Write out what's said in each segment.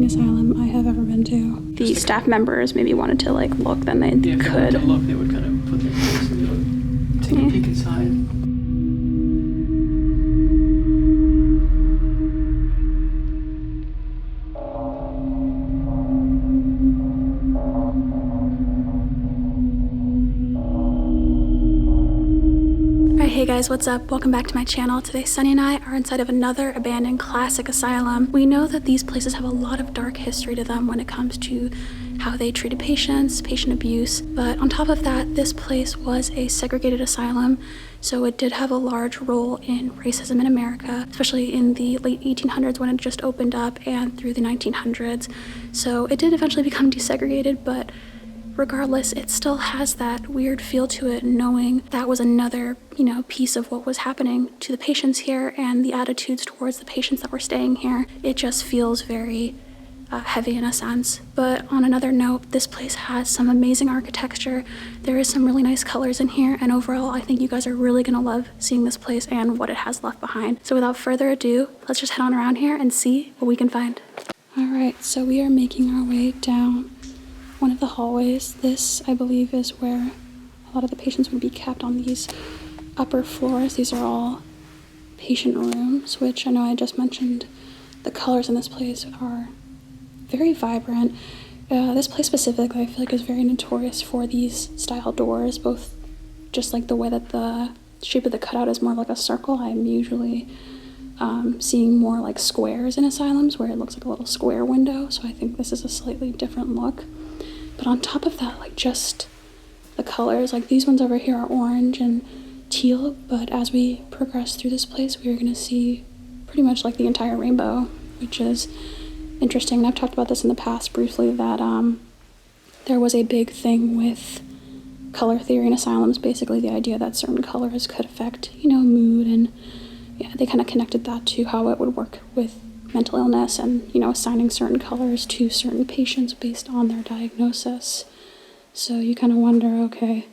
looking asylum I have ever been to. The staff members maybe wanted to like look, then they could. If they wanted to look, they would kind of put their face and take a peek inside. Hey guys, what's up? Welcome back to my channel. Today Sonny and I are inside of another abandoned classic asylum. We know that these places have a lot of dark history to them when it comes to how they treated patients, patient abuse, but on top of that, this place was a segregated asylum, so it did have a large role in racism in America, especially in the late 1800s when it just opened up and through the 1900s. So it did eventually become desegregated, but regardless, it still has that weird feel to it, knowing that was another, piece of what was happening to the patients here and the attitudes towards the patients that were staying here. It just feels very heavy in a sense. But on another note, this place has some amazing architecture. There is some really nice colors in here, and overall, I think you guys are really gonna love seeing this place and what it has left behind. So without further ado, let's just head on around here and see what we can find. All right, so we are making our way down one of the hallways. This, I believe, is where a lot of the patients would be kept on these upper floors. These are all patient rooms, which I know I just mentioned. The colors in this place are very vibrant. This place specifically, I feel like, is very notorious for these style doors, both just like the way that the shape of the cutout is more like a circle. I'm usually seeing more like squares in asylums where it looks like a little square window, so I think this is a slightly different look. But on top of that, like just the colors, like these ones over here are orange and teal, but as we progress through this place, we are going to see pretty much like the entire rainbow, which is interesting. And I've talked about this in the past briefly, that there was a big thing with color theory in asylums, basically the idea that certain colors could affect, mood, and they kind of connected that to how it would work with mental illness and, assigning certain colors to certain patients based on their diagnosis. So you kind of wonder, okay,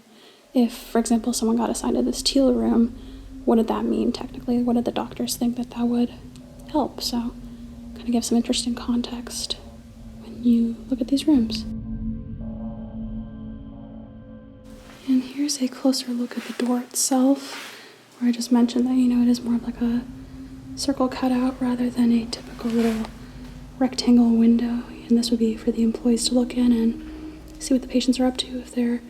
if, for example, someone got assigned to this teal room, what did that mean technically? What did the doctors think that would help? So kind of give some interesting context when you look at these rooms. And here's a closer look at the door itself, where I just mentioned that, it is more of like a circle cutout rather than a typical little rectangle window. And this would be for the employees to look in and see what the patients are up to if they're,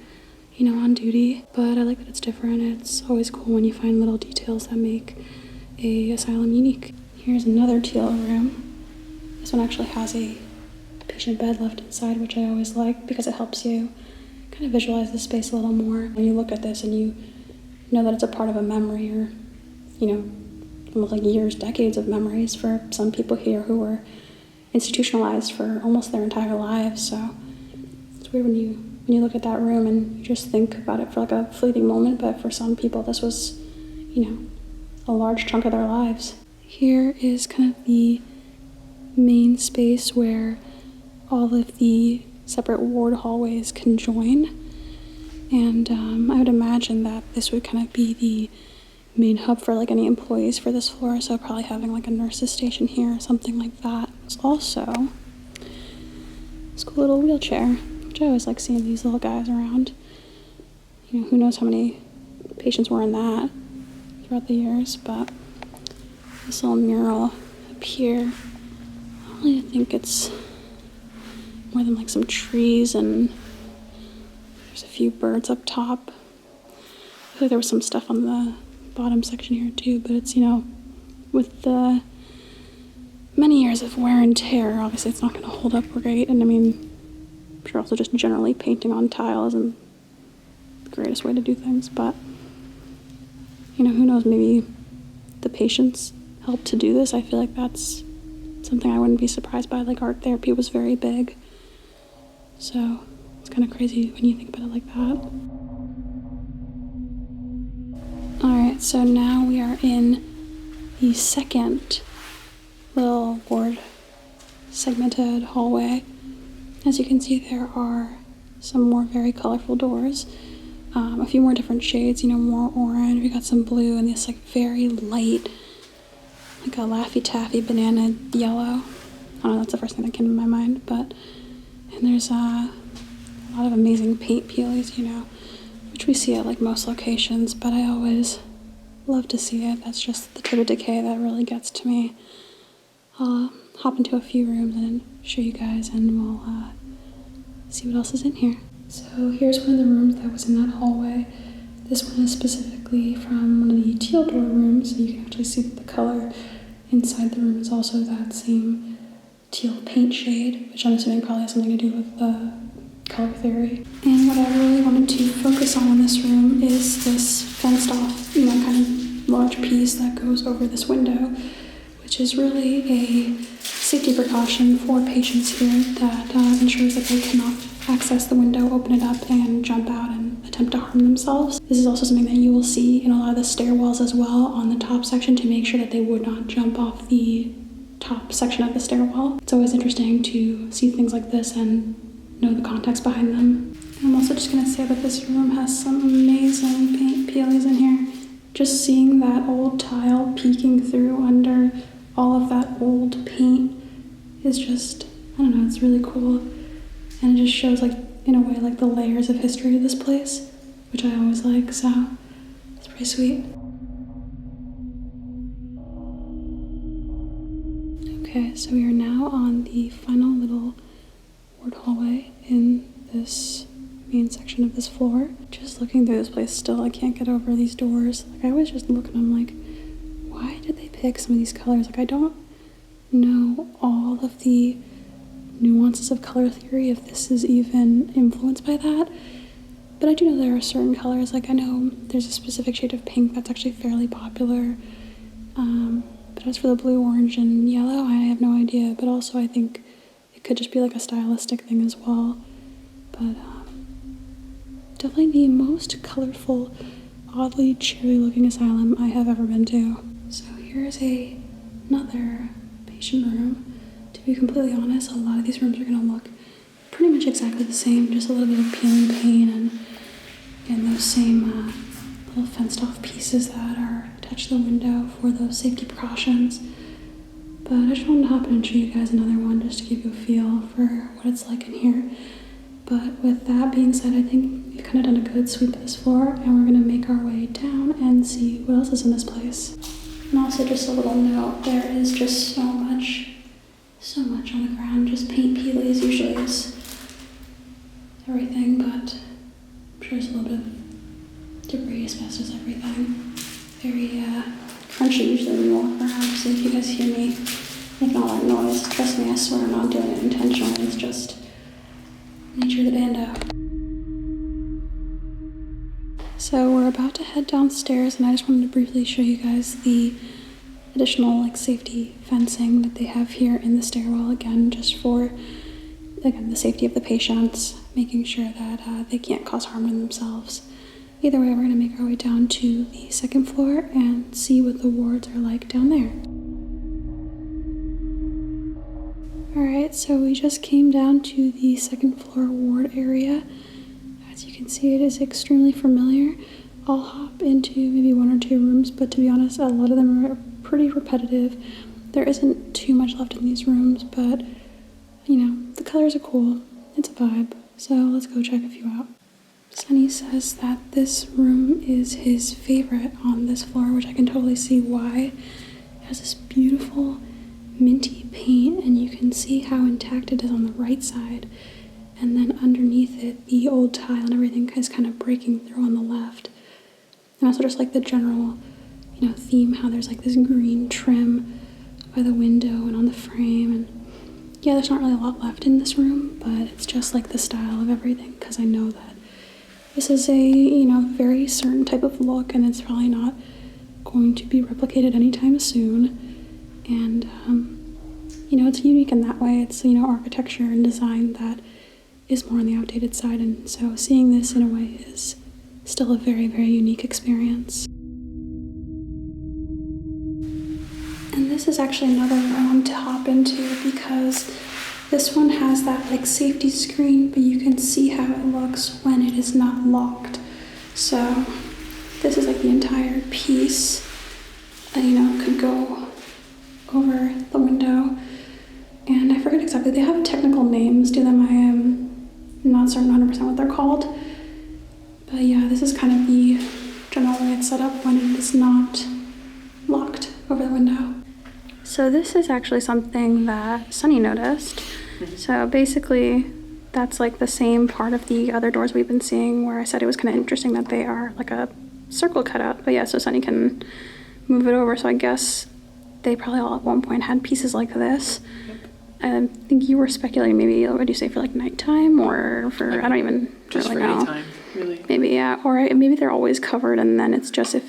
on duty. But I like that it's different. It's always cool when you find little details that make a asylum unique. Here's another teal room. This one actually has a patient bed left inside, which I always like because it helps you kind of visualize the space a little more. When you look at this and you know that it's a part of a memory, or, almost like years, decades of memories for some people here who were institutionalized for almost their entire lives. So it's weird when you look at that room and you just think about it for like a fleeting moment, but for some people this was, a large chunk of their lives. Here is kind of the main space where all of the separate ward hallways can join. And I would imagine that this would kind of be the main hub for like any employees for this floor, so probably having like a nurse's station here or something like that. There's also this cool little wheelchair, which I always like seeing these little guys around. Who knows how many patients were in that throughout the years, but this little mural up here, I don't really think it's more than like some trees, and there's a few birds up top. I feel like there was some stuff on the bottom section here too, but it's, with the many years of wear and tear, obviously it's not going to hold up great. And I'm sure also just generally painting on tile isn't the greatest way to do things, but who knows, maybe the patients helped to do this. I feel like that's something I wouldn't be surprised by. Like, art therapy was very big, so it's kind of crazy when you think about it like that. Alright, so now we are in the second little ward segmented hallway. As you can see, there are some more very colorful doors. A few more different shades, more orange. We got some blue and this like very light, like a Laffy Taffy banana yellow. I don't know, that's the first thing that came to my mind. But, and there's a lot of amazing paint peelies, you know, which we see at like most locations, but I always love to see it. That's just the type of decay that really gets to me. I'll hop into a few rooms and show you guys, and we'll see what else is in here. So here's one of the rooms that was in that hallway. This one is specifically from one of the teal door rooms, so you can actually see that the color inside the room is also that same teal paint shade, which I'm assuming probably has something to do with the color theory. And what I really wanted to focus on in this room is this fenced off, you know, kind of large piece that goes over this window, which is really a safety precaution for patients here that ensures that they cannot access the window, open it up, and jump out and attempt to harm themselves. This is also something that you will see in a lot of the stairwells as well on the top section to make sure that they would not jump off the top section of the stairwell. It's always interesting to see things like this and know the context behind them. And I'm also just going to say that this room has some amazing paint peelies in here. Just seeing that old tile peeking through under all of that old paint is just, I don't know, it's really cool. And it just shows, like, in a way, like the layers of history of this place, which I always like, so it's pretty sweet. Okay, so we are now on the final little ward hallway in this main section of this floor. Just looking through this place still, I can't get over these doors. Like, I always just look and I'm like, why did they pick some of these colors? Like, I don't know all of the nuances of color theory, if this is even influenced by that, but I do know there are certain colors. Like, I know there's a specific shade of pink that's actually fairly popular, but as for the blue, orange, and yellow, I have no idea. But also I think it could just be like a stylistic thing as well. But definitely the most colorful, oddly cheery looking asylum I have ever been to. So here's another patient room. To be completely honest, a lot of these rooms are going to look pretty much exactly the same, just a little bit of peeling paint and those same little fenced off pieces that are attached to the window for those safety precautions. But I just wanted to hop in and show you guys another one just to give you a feel for what it's like in here. But with that being said, I think we've kind of done a good sweep of this floor, and we're going to make our way down and see what else is in this place. And also just a little note, there is just so much on the ground, just paint peelies usually is everything, but I'm sure there's a little bit of debris, asbestos, everything. Very crunchy usually when you walk around, so if you guys hear me making all that noise, trust me, I swear I'm not doing it intentionally, it's just nature of the bando. So we're about to head downstairs, and I just wanted to briefly show you guys the additional like safety fencing that they have here in the stairwell, again just for the safety of the patients, making sure that they can't cause harm to themselves. Either way, we're going to make our way down to the second floor and see what the wards are like down there. Alright, so we just came down to the second floor ward area. As you can see, it is extremely familiar. I'll hop into maybe one or two rooms, but to be honest, a lot of them are pretty repetitive. There isn't too much left in these rooms, but you know, the colors are cool. It's a vibe. So let's go check a few out. Sonny says that this room is his favorite on this floor, which I can totally see why. It has this beautiful minty paint, and you can see how intact it is on the right side. And then underneath it, the old tile and everything is kind of breaking through on the left. And also just like the general, you know, theme, how there's like this green trim by the window and on the frame. And yeah, there's not really a lot left in this room, but it's just like the style of everything, because I know that this is a, you know, very certain type of look, and it's probably not going to be replicated anytime soon. And, you know, it's unique in that way. It's, you know, architecture and design that is more on the outdated side, and so seeing this in a way is still a very, very unique experience. And this is actually another room to hop into, because this one has that like safety screen, but you can see how it looks when it is not locked. So this is like the entire piece that, you know, could go over the window. And I exactly. They have technical names to them. I am not certain 100% what they're called. But yeah, this is kind of the general way it's set up when it is not locked over the window. So this is actually something that Sonny noticed. So basically, that's like the same part of the other doors we've been seeing where I said it was kind of interesting that they are like a circle cutout. But yeah, so Sonny can move it over. So I guess they probably all at one point had pieces like this. I think you were speculating maybe, what would you say, for like nighttime or for, I don't even just really for know. any time, really. Maybe, yeah. Or maybe they're always covered and then it's just if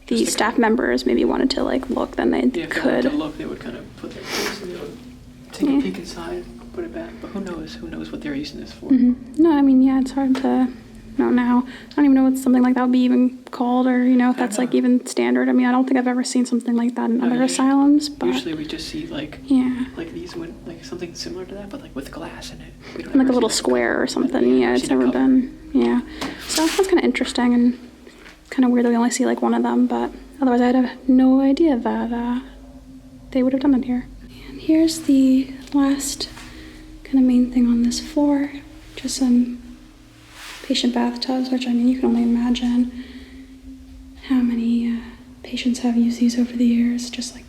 the staff members maybe wanted to like look, then they could. If they wanted to look, they would kind of put their face and they would take a peek inside, put it back. But who knows? Who knows what they're using this for? No, I mean, yeah, it's hard to know now. I don't even know what something like that would be even called or, you know, if that's like even standard. I mean, I don't think I've ever seen something like that in other asylums, but usually we just see like these like something similar to that, but like with glass in it. We don't like a little square or something. Yeah, it's never been. Yeah, so that's kind of interesting and kind of weird that we only see like one of them, but otherwise I'd have no idea that they would have done it here. And here's the last kind of main thing on this floor, just some patient bathtubs, which I mean you can only imagine how many patients have used these over the years, just like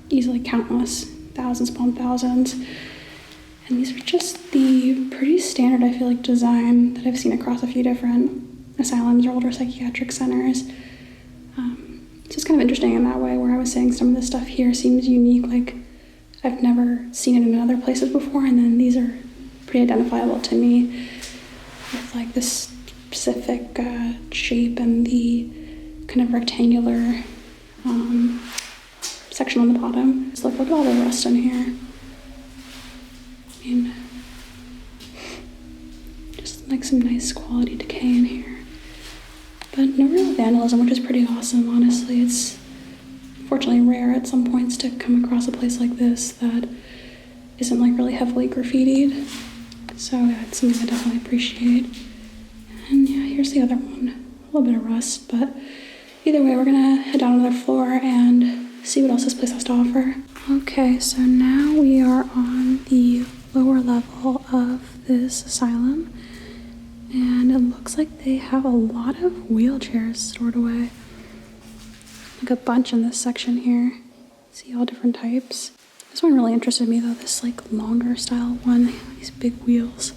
easily countless, thousands upon thousands. And these are just the pretty standard, I feel like, design that I've seen across a few different asylums or older psychiatric centers. It's just kind of interesting in that way, where I was saying some of this stuff here seems unique, like I've never seen it in other places before, and then these are pretty identifiable to me with like this specific shape and the kind of rectangular section on the bottom. So look at all the rust in here. I mean, just like some nice quality decay in here. But no real vandalism, which is pretty awesome, honestly. It's fortunately rare at some points to come across a place like this that isn't like really heavily graffitied. So yeah, it's something I definitely appreciate. And yeah, here's the other one. A little bit of rust, but either way, we're gonna head down to the floor and see what else this place has to offer. Okay, so now we are on the lower level of this asylum. And it looks like they have a lot of wheelchairs stored away. Like a bunch in this section here. See all different types. This one really interested me though, this like longer style one, these big wheels.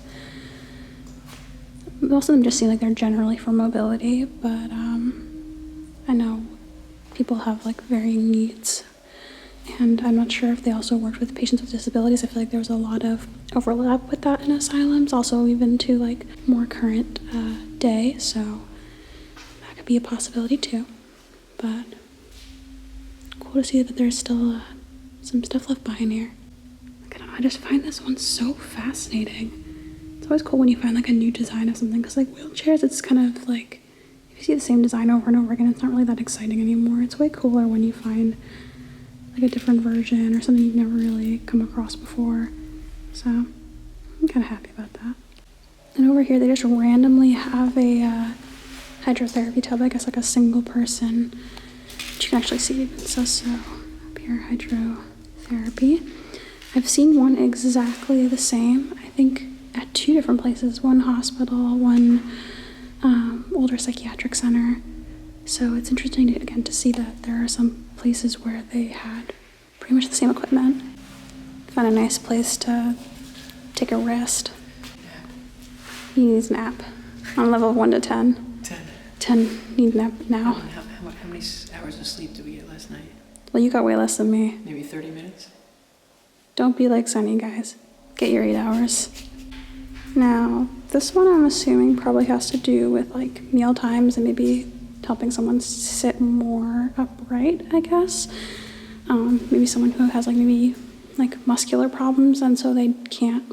Most of them just seem like they're generally for mobility, but I know people have like varying needs. And I'm not sure if they also worked with patients with disabilities. I feel like there was a lot of overlap with that in asylums, also even to like more current day, so that could be a possibility too. But cool to see that there's still some stuff left behind here. Like, I don't know, I just find this one so fascinating. It's always cool when you find like a new design of something, because like wheelchairs, it's kind of like, if you see the same design over and over again, it's not really that exciting anymore. It's way cooler when you find like a different version or something you've never really come across before. So I'm kind of happy about that. And over here, they just randomly have a hydrotherapy tub, I guess like a single person. But you can actually see it says so up here, hydrotherapy. I've seen one exactly the same, I think at two different places, one hospital, one older psychiatric center. So it's interesting to, again, to see that there are some places where they had pretty much the same equipment. Found a nice place to take a rest. He needs a nap. On a level of 1 to 10. 10. 10 need a nap now. How many hours of sleep did we get last night? Well, you got way less than me. Maybe 30 minutes? Don't be like Sonny, guys. Get your 8 hours. Now, this one I'm assuming probably has to do with like meal times and maybe helping someone sit more upright, I guess. Maybe someone who has maybe muscular problems, and so they can't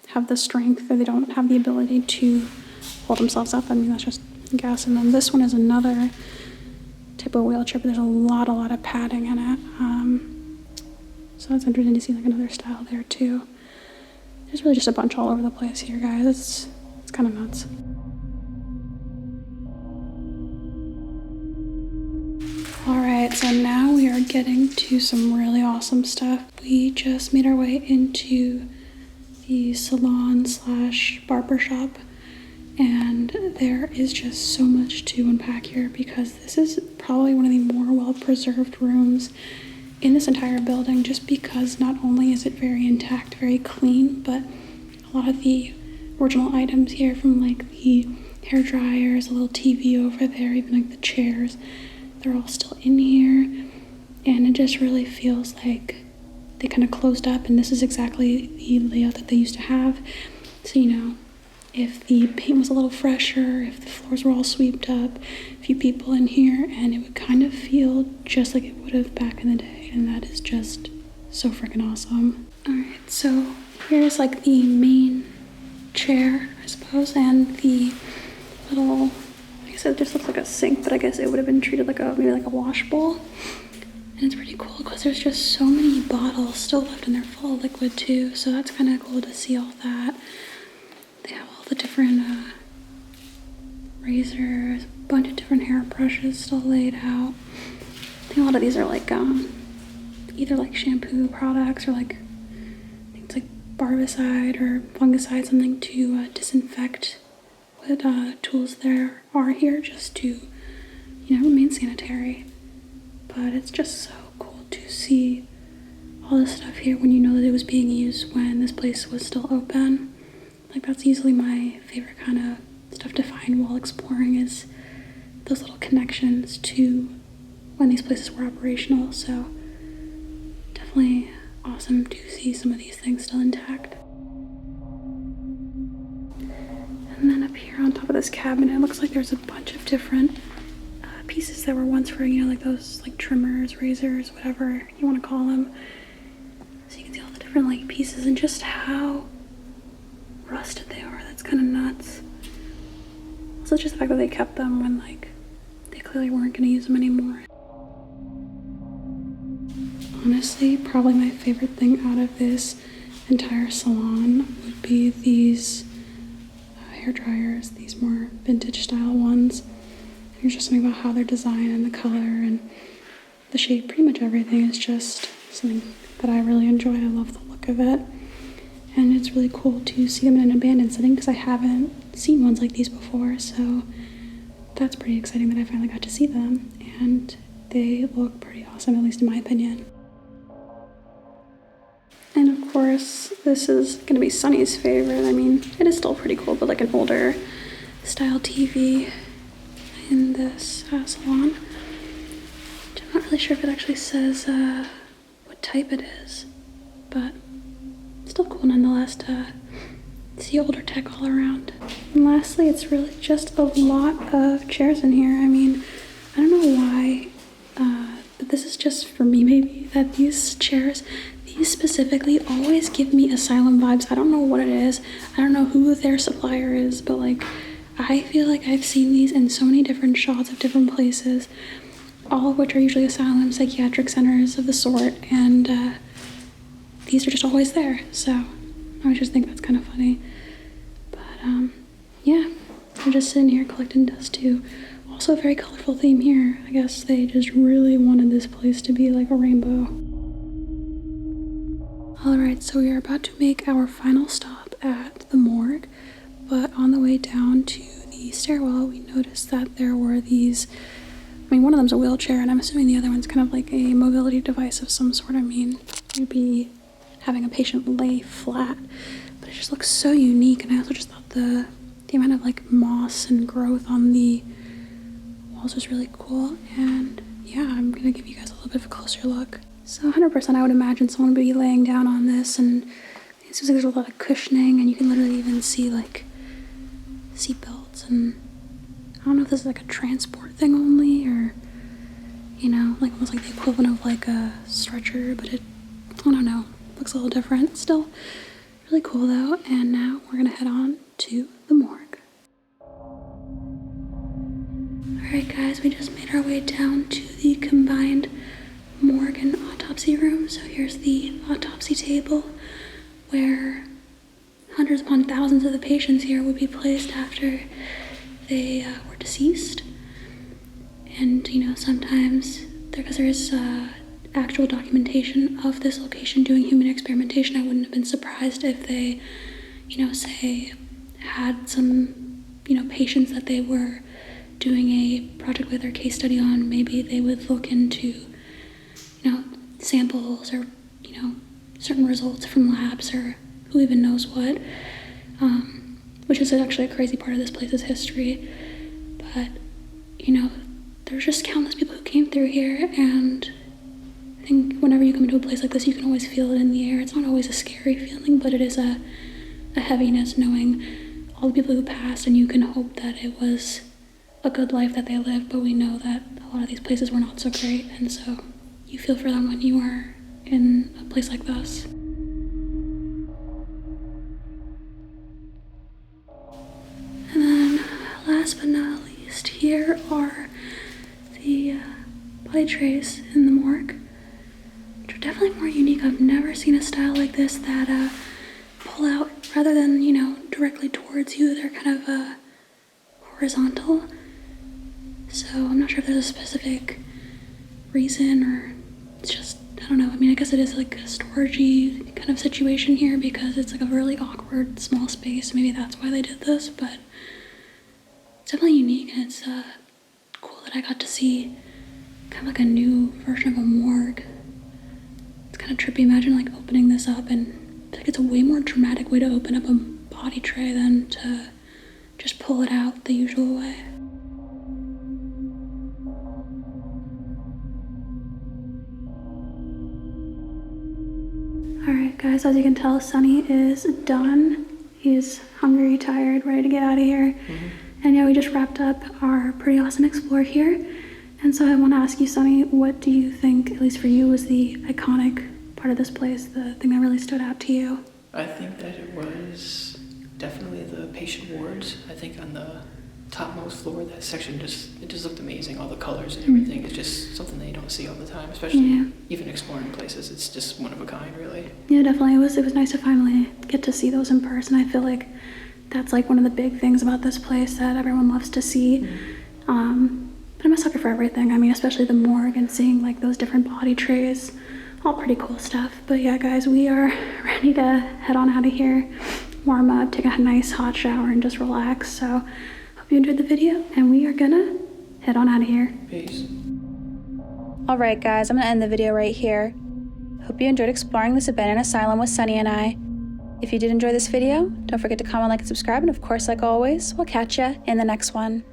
have the strength, or they don't have the ability to hold themselves up. I mean, that's just a guess. And then this one is another type of wheelchair, but there's a lot of padding in it. So it's interesting to see another style there too. There's really just a bunch all over the place here, guys. It's kind of nuts. Alright, so now we are getting to some really awesome stuff. We just made our way into the salon slash barber shop, and there is just so much to unpack here because this is probably one of the more well-preserved rooms in this entire building, just because not only is it very intact, very clean, but a lot of the original items here, from like the hair dryers, a little TV over there, even like the chairs, they're all still in here, and it just really feels like they kind of closed up, and this is exactly the layout that they used to have. So, you know, if the paint was a little fresher, if the floors were all swept up, a few people in here, and it would kind of feel just like it would have back in the day, and that is just so freaking awesome. All right, so here's like the main chair, I suppose, and the little, I guess it just looks like a sink, but I guess it would have been treated like maybe like a wash bowl. And it's pretty cool because there's just so many bottles still left, and they're full of liquid too, so that's kind of cool to see all that. They have all the different razors, a bunch of different hair brushes still laid out. I think a lot of these are like either like shampoo products or like, I think it's like barbicide or fungicide, something to disinfect what tools there are here, just to, you know, remain sanitary. But it's just so cool to see all this stuff here when you know that it was being used when this place was still open. Like, that's easily my favorite kind of stuff to find while exploring, is those little connections to when these places were operational. So definitely awesome to see some of these things still intact. And then up here on top of this cabinet, it looks like there's a bunch of different pieces that were once for, you know, like those like trimmers, razors, whatever you want to call them. So you can see all the different like pieces and just how rusted they are. That's kind of nuts. Also just the fact that they kept them when like they clearly weren't going to use them anymore. Honestly, probably my favorite thing out of this entire salon would be these hair dryers, these more vintage style ones. There's just something about how they're designed and the color and the shape, pretty much everything is just something that I really enjoy. I love the look of it. And it's really cool to see them in an abandoned setting because I haven't seen ones like these before. So that's pretty exciting that I finally got to see them. And they look pretty awesome, at least in my opinion. And of course, this is going to be Sonny's favorite. I mean, it is still pretty cool, but like an older style TV in this salon. I'm not really sure if it actually says what type it is, but still cool nonetheless to see older tech all around. And lastly, it's really just a lot of chairs in here. I mean, I don't know why, but this is just for me maybe, that these chairs, these specifically always give me Asylum vibes. I don't know what it is. I don't know who their supplier is, but like, I feel like I've seen these in so many different shots of different places, all of which are usually asylum, psychiatric centers of the sort, and these are just always there. So I always just think that's kind of funny. But yeah, they're just sitting here collecting dust too. Also a very colorful theme here. I guess they just really wanted this place to be like a rainbow. Alright, so we are about to make our final stop at the morgue. But on the way down to the stairwell, we noticed that there were these, I mean, one of them's a wheelchair, and I'm assuming the other one's kind of like a mobility device of some sort. I mean, you'd be having a patient lay flat, but it just looks so unique. And I also just thought the amount of like moss and growth on the walls was really cool. And yeah, I'm gonna give you guys a little bit of a closer look. So 100% I would imagine someone would be laying down on this, and it seems like there's a lot of cushioning, and you can literally even see like seat belts, and I don't know if this is like a transport thing only, or, you know, like almost like the equivalent of like a stretcher, but it, I don't know, looks a little different. Still really cool though. And now we're gonna head on to the morgue. Alright guys, we just made our way down to the combined morgue and autopsy room. So here's the autopsy table where hundreds upon thousands of the patients here would be placed after they were deceased. And, you know, sometimes, because there's actual documentation of this location doing human experimentation. I wouldn't have been surprised if they, say had some, patients that they were doing a project with or case study on. Maybe they would look into, samples or, certain results from labs or who even knows what, which is actually a crazy part of this place's history. But, there's just countless people who came through here, and I think whenever you come into a place like this, you can always feel it in the air. It's not always a scary feeling, but it is a heaviness knowing all the people who passed, and you can hope that it was a good life that they lived, but we know that a lot of these places were not so great, and so you feel for them when you are in a place like this. And then last but not least, here are the body trays in the morgue, which are definitely more unique. I've never seen a style like this that pull out rather than, directly towards you. They're kind of horizontal. So I'm not sure if there's a specific reason, or it's just, I don't know. I mean, I guess it is like a storagey kind of situation here because it's like a really awkward small space. Maybe that's why they did this, but it's definitely unique, and it's cool that I got to see kind of like a new version of a morgue. It's kind of trippy. Imagine like opening this up, and I feel like it's a way more dramatic way to open up a body tray than to just pull it out the usual way. Alright guys, as you can tell, Sonny is done. He's hungry, tired, ready to get out of here. And yeah, we just wrapped up our pretty awesome explore here. And so I want to ask you, Sonny, what do you think, at least for you, was the iconic part of this place, the thing that really stood out to you? I think that it was definitely the patient wards. I think on the topmost floor, that section just looked amazing. All the colors and everything. It's just something that you don't see all the time, especially even exploring places. It's just one of a kind, really. Yeah, definitely. It was nice to finally get to see those in person. I feel like that's like one of the big things about this place that everyone loves to see. But I'm a sucker for everything. I mean, especially the morgue and seeing like those different body trays. All pretty cool stuff. But yeah, guys, we are ready to head on out of here, warm up, take a nice hot shower, and just relax. So hope you enjoyed the video, and we are gonna head on out of here. Peace. Alright guys, I'm gonna end the video right here. Hope you enjoyed exploring this abandoned asylum with Sonny and I. If you did enjoy this video, don't forget to comment, like, and subscribe, and of course, like always, we'll catch ya in the next one.